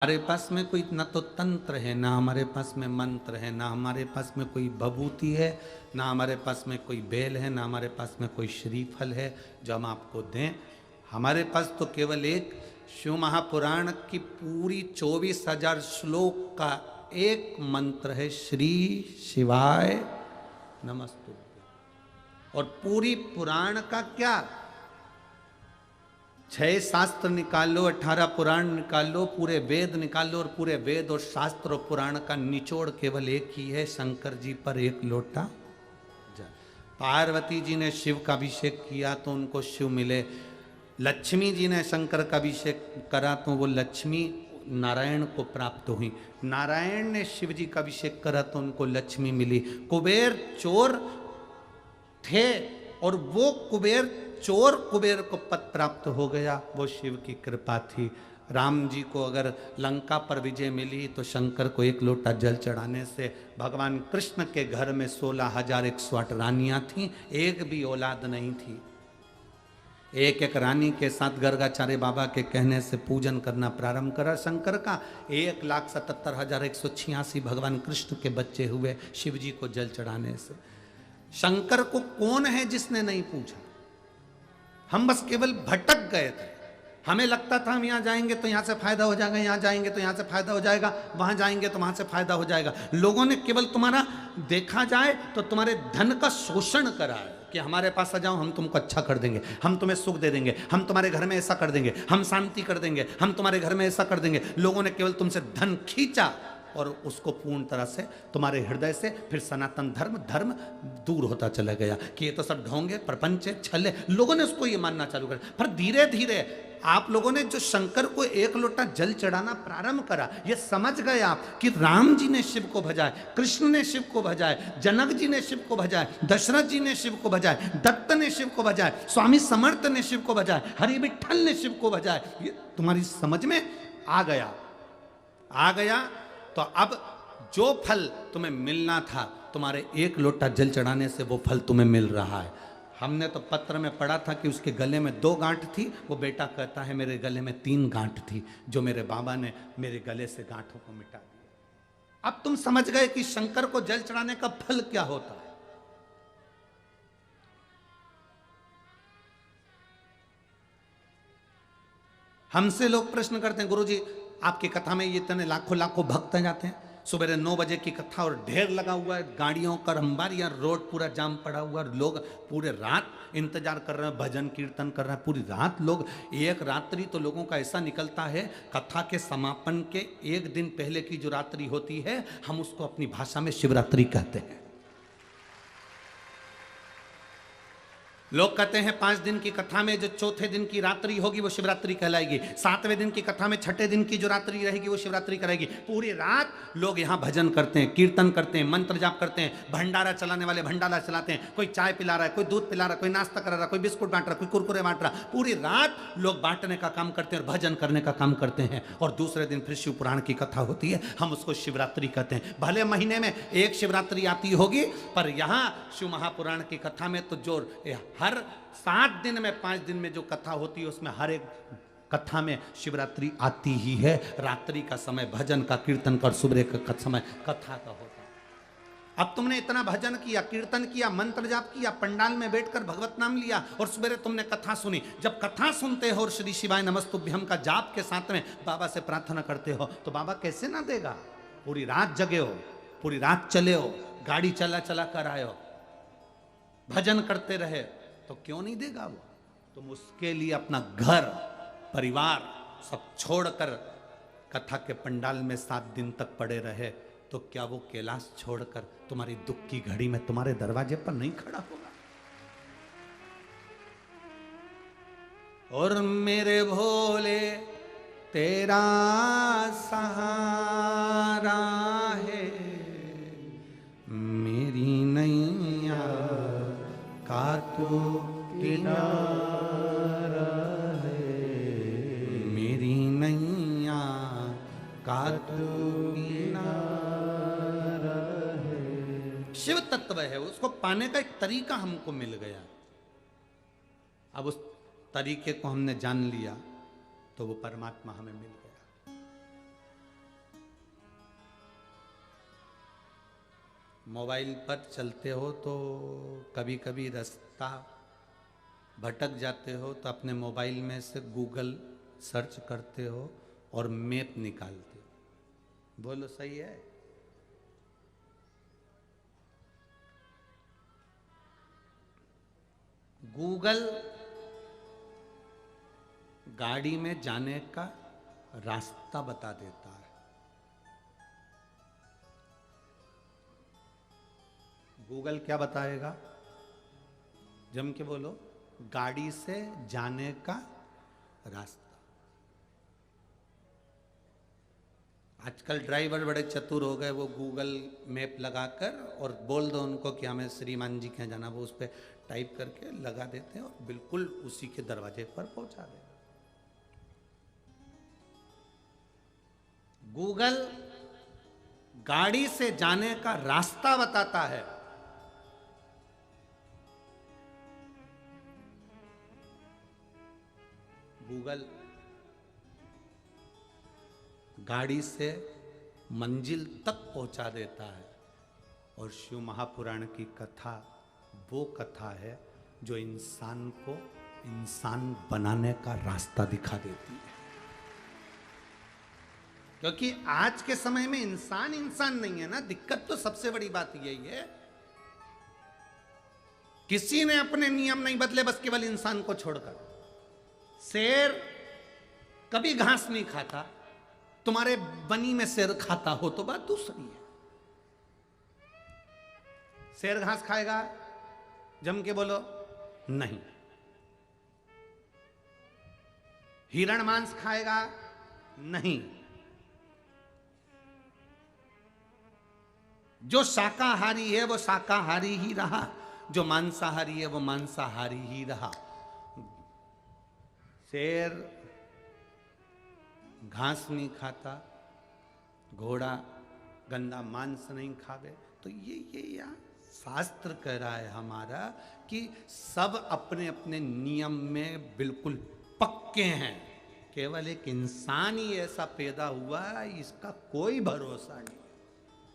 हमारे पास में कोई ना तो तंत्र है, ना हमारे पास में मंत्र है, ना हमारे पास में कोई भभूति है, ना हमारे पास में कोई बेल है, ना हमारे पास में कोई श्रीफल है जो हम आपको दें। हमारे पास तो केवल एक शिव महापुराण की पूरी 24,000 श्लोक का एक मंत्र है, श्री शिवाय नमस्तुभ्यं। और पूरी पुराण का क्या, 6 शास्त्र निकाल लो, 18 पुराण निकाल लो, पूरे वेद निकाल लो, और पूरे वेद और शास्त्र और पुराण का निचोड़ केवल एक ही है, शंकर जी पर एक लोटा जल। पार्वती जी ने शिव का अभिषेक किया तो उनको शिव मिले, लक्ष्मी जी ने शंकर का अभिषेक करा तो वो लक्ष्मी नारायण को प्राप्त हुई, नारायण ने शिव जी का अभिषेक करा तो उनको लक्ष्मी मिली। कुबेर चोर थे और वो कुबेर चोर कुबेर को पद प्राप्त हो गया, वो शिव की कृपा थी। राम जी को अगर लंका पर विजय मिली तो शंकर को एक लोटा जल चढ़ाने से। भगवान कृष्ण के घर में 16,108 रानियां थीं, एक भी औलाद नहीं थी। एक एक रानी के साथ गर्गाचार्य बाबा के कहने से पूजन करना प्रारंभ करा शंकर का। 1,77,186 भगवान कृष्ण के बच्चे हुए शिव जी को जल चढ़ाने से। शंकर को कौन है जिसने नहीं पूछा? हम बस केवल भटक गए थे। हमें लगता था हम यहाँ जाएंगे तो यहाँ से फायदा हो जाएगा, यहाँ जाएंगे तो यहाँ से फायदा हो जाएगा, वहां जाएंगे तो वहां से फायदा हो जाएगा। लोगों ने केवल तुम्हारा देखा जाए तो तुम्हारे धन का शोषण करा है कि हमारे पास आ जाओ, हम तुमको अच्छा कर देंगे, हम तुम्हें सुख दे देंगे, हम तुम्हारे घर में ऐसा कर देंगे, हम शांति कर देंगे, हम तुम्हारे घर में ऐसा कर देंगे। लोगों ने केवल तुमसे धन खींचा और उसको पूर्ण तरह से तुम्हारे हृदय से फिर सनातन धर्म दूर होता चला गया कि ये तो सब ढोंगे, प्रपंच, छले। लोगों ने उसको ये मानना चालू कर, पर धीरे धीरे आप लोगों ने जो शंकर को एक लोटा जल चढ़ाना प्रारंभ करा, ये समझ गए आप कि राम जी ने शिव को भजाए, कृष्ण ने शिव को भजाए, जनक जी ने शिव को भजाए, दशरथ जी ने शिव को भजाए, दत्त ने शिव को भजाए, स्वामी समर्थ ने शिव को भजाए, हरि विठल ने शिव को भजाए। ये तुम्हारी समझ में आ गया। तो अब जो फल तुम्हें मिलना था तुम्हारे एक लोटा जल चढ़ाने से, वो फल तुम्हें मिल रहा है। हमने तो पत्र में पढ़ा था कि उसके गले में 2 गांठ थी, वो बेटा कहता है मेरे गले में 3 गांठ थी, जो मेरे बाबा ने मेरे गले से गांठों को मिटा दिया। अब तुम समझ गए कि शंकर को जल चढ़ाने का फल क्या होता है। हमसे लोग प्रश्न करते हैं, गुरुजी आपकी कथा में ये इतने लाखों भक्त जाते हैं, सुबह 9 बजे की कथा और ढेर लगा हुआ है गाड़ियों का, अंबारियां रोड पूरा जाम पड़ा हुआ है, लोग पूरे रात इंतजार कर रहे हैं, भजन कीर्तन कर रहे हैं पूरी रात लोग। एक रात्रि तो लोगों का ऐसा निकलता है, कथा के समापन के 1 दिन पहले की जो रात्रि होती है, हम उसको अपनी भाषा में शिवरात्रि कहते हैं। लोग कहते हैं 5 दिन की कथा में जो चौथे दिन की रात्रि होगी वो शिवरात्रि कहलाएगी, 7वें दिन की कथा में 6ठे दिन की जो रात्रि रहेगी वो शिवरात्रि कराएगी। पूरी रात लोग यहाँ भजन करते हैं, कीर्तन करते हैं, मंत्र जाप करते हैं, भंडारा चलाने वाले भंडारा चलाते हैं, कोई चाय पिला रहा है, कोई दूध पिला रहा है, कोई नाश्ता करा रहा है, कोई बिस्कुट बांट रहा है, कोई कुरकुरे बांट रहा है। पूरी रात लोग बांटने का काम करते हैं और भजन करने का काम करते हैं। और दूसरे दिन फिर शिव पुराण की कथा होती है, हम उसको शिवरात्रि कहते हैं। भले महीने में एक शिवरात्रि आती होगी, पर यहाँ शिव महापुराण की कथा में तो जो हर 7 दिन में 5 दिन में जो कथा होती है उसमें हर एक कथा में शिवरात्रि आती ही है। रात्रि का समय भजन का, कीर्तन का, सुबह का समय कथा का होता है। अब तुमने इतना भजन किया, कीर्तन किया, मंत्र जाप किया, पंडाल में बैठकर भगवत नाम लिया और सुबह तुमने कथा सुनी। जब कथा सुनते हो और श्री शिवाय नमस्तुभ्यम का जाप के साथ में बाबा से प्रार्थना करते हो तो बाबा कैसे ना देगा। पूरी रात जगे हो, पूरी रात चले हो, गाड़ी चला कर आए हो, भजन करते रहे, तो क्यों नहीं देगा वो। तुम उसके लिए अपना घर परिवार सब छोड़कर कथा के पंडाल में 7 दिन तक पड़े रहे, तो क्या वो कैलाश छोड़कर तुम्हारी दुख की घड़ी में तुम्हारे दरवाजे पर नहीं खड़ा होगा। और मेरे भोले तेरा सहारा है, मेरी नैया का तो किनारा है, मेरी नैया का तो किनारा है। शिव तत्व है, उसको पाने का एक तरीका हमको मिल गया। अब उस तरीके को हमने जान लिया तो वो परमात्मा हमें मिल गया। मोबाइल पर चलते हो तो कभी कभी रास्ता भटक जाते हो तो अपने मोबाइल में से गूगल सर्च करते हो और मैप निकालते हो। बोलो सही है? गूगल गाड़ी में जाने का रास्ता बता देता है। गूगल क्या बताएगा? जम के बोलो। गाड़ी से जाने का रास्ता। आजकल ड्राइवर बड़े चतुर हो गए, वो गूगल मैप लगाकर और बोल दो उनको कि हमें श्रीमान जी के यहाँ जाना, वो उस पर टाइप करके लगा देते हैं और बिल्कुल उसी के दरवाजे पर पहुंचा देते। गूगल गाड़ी से जाने का रास्ता बताता है। गूगल गाड़ी से मंजिल तक पहुंचा देता है। और शिव महापुराण की कथा वो कथा है जो इंसान को इंसान बनाने का रास्ता दिखा देती है। क्योंकि आज के समय में इंसान इंसान नहीं है ना। दिक्कत तो सबसे बड़ी बात यही है, किसी ने अपने नियम नहीं बदले, बस केवल इंसान को छोड़कर। शेर कभी घास नहीं खाता, तुम्हारे बनी में शेर खाता हो तो बात दूसरी है। शेर घास खाएगा? जम के बोलो नहीं। हिरण मांस खाएगा? नहीं। जो शाकाहारी है वो शाकाहारी ही रहा, जो मांसाहारी है वो मांसाहारी ही रहा। शेर घास नहीं खाता, घोड़ा गंदा मांस नहीं खावे। तो ये या शास्त्र कह रहा है हमारा कि सब अपने अपने नियम में बिल्कुल पक्के हैं। केवल एक इंसान ही ऐसा पैदा हुआ, इसका कोई भरोसा नहीं,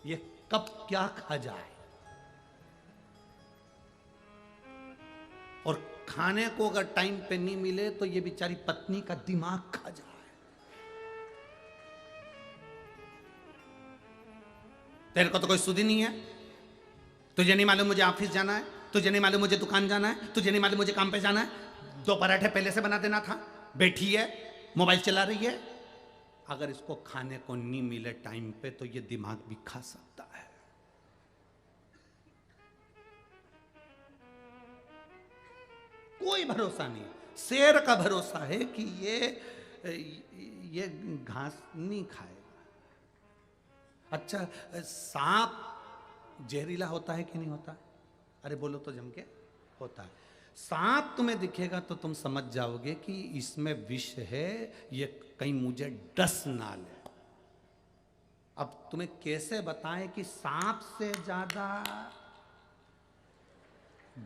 ये कब क्या खा जाए। और खाने को अगर टाइम पे नहीं मिले तो ये बेचारी पत्नी का दिमाग खा जाए। तेरे को तो कोई सुधि नहीं है? तुझे नहीं मालूम मुझे ऑफिस जाना है? तुझे नहीं मालूम मुझे दुकान जाना है? तुझे नहीं मालूम मुझे काम पे जाना है? 2 पराठे पहले से बना देना था। बैठी है, मोबाइल चला रही है। अगर इसको खाने को नहीं मिले टाइम पे तो ये दिमाग भी खा सकता है। कोई भरोसा नहीं। शेर का भरोसा है कि ये घास नहीं खाएगा। अच्छा, सांप जहरीला होता है कि नहीं होता? अरे बोलो तो जम के। होता है। सांप तुम्हें दिखेगा तो तुम समझ जाओगे कि इसमें विष है, ये कहीं मुझे डस ना ले। अब तुम्हें कैसे बताएं कि सांप से ज्यादा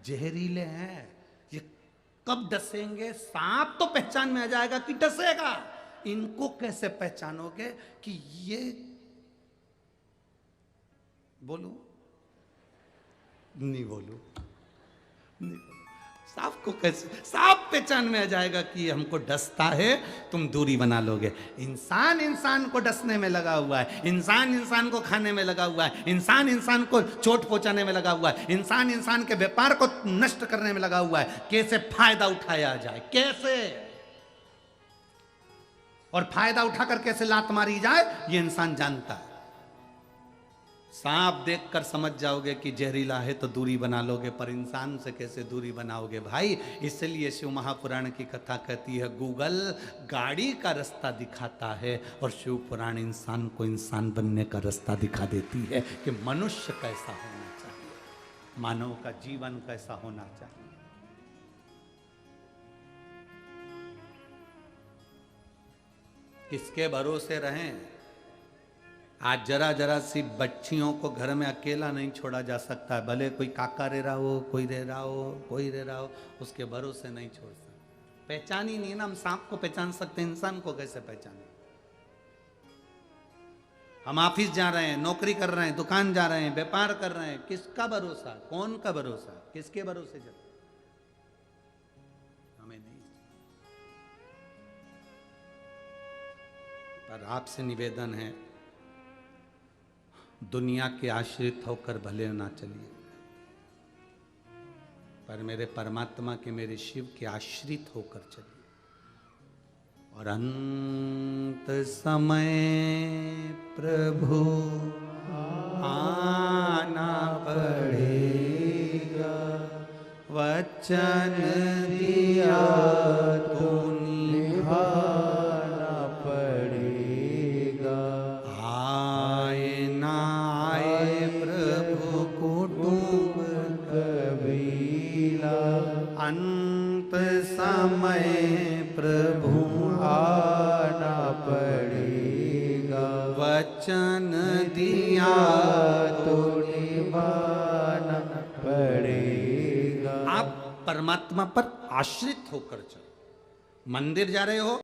जहरीले हैं? ये कब डसेंगे? सांप तो पहचान में आ जाएगा कि डसेगा। इनको कैसे पहचानोगे कि ये? बोलूं? नहीं बोलूं? नहीं बोलूं। सांप को कैसे? सांप पहचान में आ जाएगा कि हमको डसता है, तुम दूरी बना लोगे। इंसान इंसान को डसने में लगा हुआ है, इंसान इंसान को खाने में लगा हुआ है, इंसान इंसान को चोट पहुंचाने में लगा हुआ है, इंसान इंसान के व्यापार को नष्ट करने में लगा हुआ है। कैसे फायदा उठाया जाए, कैसे, और फायदा उठाकर कैसे लात मारी जाए, ये इंसान जानता है। सांप देखकर समझ जाओगे कि जहरीला है तो दूरी बना लोगे, पर इंसान से कैसे दूरी बनाओगे भाई? इसलिए शिव महापुराण की कथा कहती है गूगल गाड़ी का रास्ता दिखाता है और शिव पुराण इंसान को इंसान बनने का रास्ता दिखा देती है कि मनुष्य कैसा होना चाहिए, मानव का जीवन कैसा होना चाहिए। किसके भरोसे रहें? आज जरा जरा सी बच्चियों को घर में अकेला नहीं छोड़ा जा सकता है। भले कोई काका रह रहा हो, कोई रह रहा हो, कोई रह रहा हो, उसके भरोसे नहीं छोड़ सकते। पहचान ही नहीं ना। हम सांप को पहचान सकते हैं, इंसान को कैसे पहचाने? हम ऑफिस जा रहे हैं, नौकरी कर रहे हैं, दुकान जा रहे हैं, व्यापार कर रहे हैं, किसका भरोसा, कौन का भरोसा, किसके भरोसे चल, हमें नहीं। पर आपसे निवेदन है, दुनिया के आश्रित होकर भले ना चलिए, पर मेरे परमात्मा के, मेरे शिव के आश्रित होकर चलिए। और अंत समय प्रभु आना पड़ेगा, वचन दिया तो निभाना पड़ेगा। आए ना आए प्रभु कुटुंब कबीला, अंत समय प्रभु आना पड़ेगा, वचन दिया तो निभाना पड़ेगा। आप परमात्मा पर आश्रित होकर चलो। मंदिर जा रहे हो,